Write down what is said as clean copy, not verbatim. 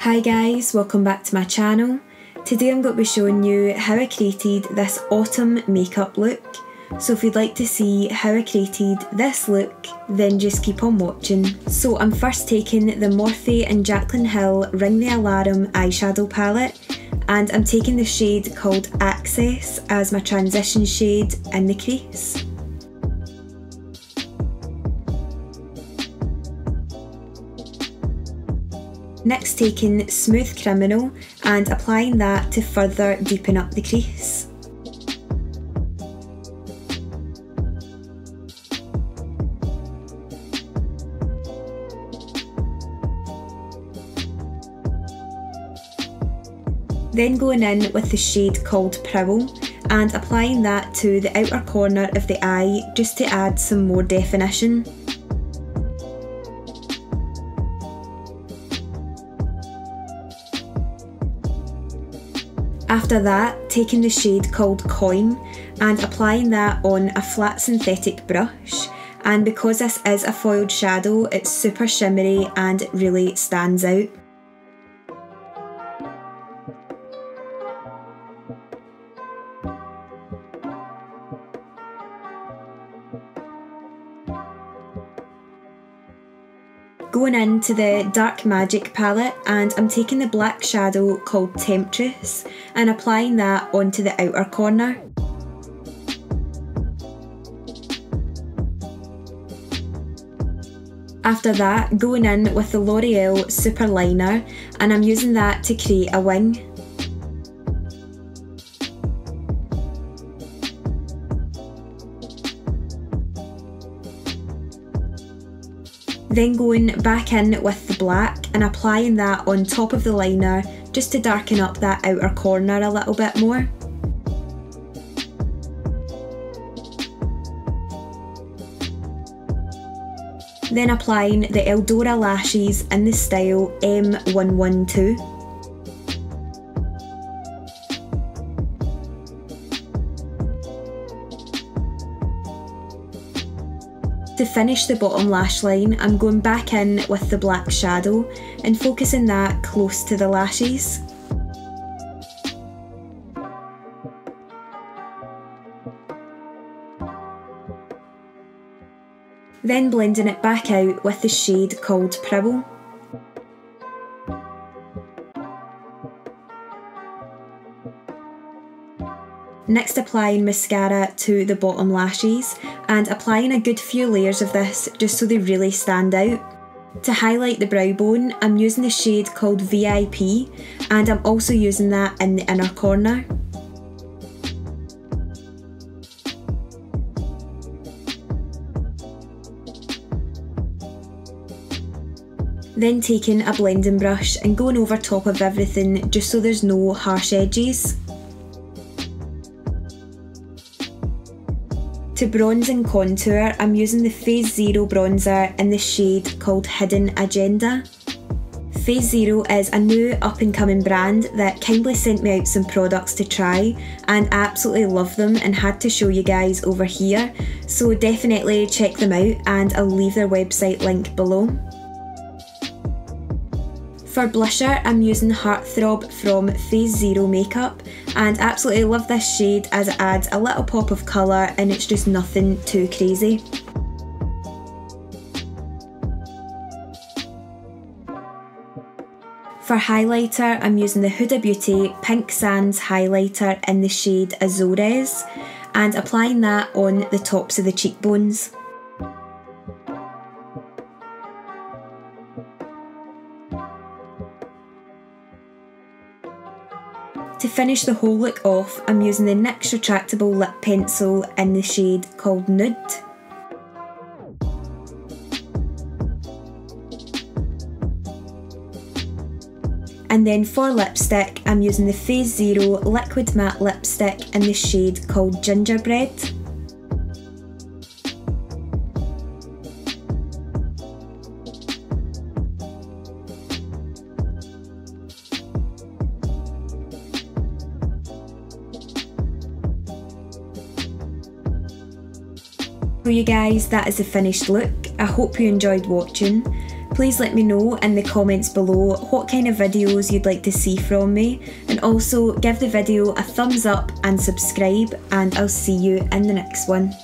Hi guys, welcome back to my channel. Today I'm going to be showing you how I created this autumn makeup look. So if you'd like to see how I created this look, then just keep on watching. So I'm first taking the Morphe and Jaclyn Hill Ring the Alarm eyeshadow palette, and I'm taking the shade called Access as my transition shade in the crease. Next taking Smooth Criminal and applying that to further deepen up the crease. Then going in with the shade called Prowl and applying that to the outer corner of the eye just to add some more definition. After that, taking the shade called Coin and applying that on a flat synthetic brush, and because this is a foiled shadow, it's super shimmery and it really stands out. Going into the Dark Magic palette, and I'm taking the black shadow called Temptress and applying that onto the outer corner. After that, going in with the L'Oreal Super Liner, and I'm using that to create a wing. Then going back in with the black and applying that on top of the liner just to darken up that outer corner a little bit more. Then applying the Eldora lashes in the style M112. To finish the bottom lash line, I'm going back in with the black shadow and focusing that close to the lashes. Then blending it back out with the shade called Prowl. Next applying mascara to the bottom lashes and applying a good few layers of this just so they really stand out. To highlight the brow bone, I'm using the shade called VIP and I'm also using that in the inner corner. Then taking a blending brush and going over top of everything just so there's no harsh edges. To bronze and contour, I'm using the Phaze Zero bronzer in the shade called Hidden Agenda. Phaze Zero is a new up-and-coming brand that kindly sent me out some products to try, and I absolutely love them and had to show you guys over here, so definitely check them out and I'll leave their website link below. For blusher, I'm using Heartthrob from Phaze Zero Makeup and absolutely love this shade as it adds a little pop of colour and it's just nothing too crazy. For highlighter, I'm using the Huda Beauty Pink Sands highlighter in the shade Azores and applying that on the tops of the cheekbones. To finish the whole look off, I'm using the NYX Retractable Lip Pencil in the shade called Nude. And then for lipstick, I'm using the Phaze Zero Liquid Matte Lipstick in the shade called Gingerbread. So you guys, that is the finished look. I hope you enjoyed watching. Please let me know in the comments below what kind of videos you'd like to see from me, and also give the video a thumbs up and subscribe, and I'll see you in the next one.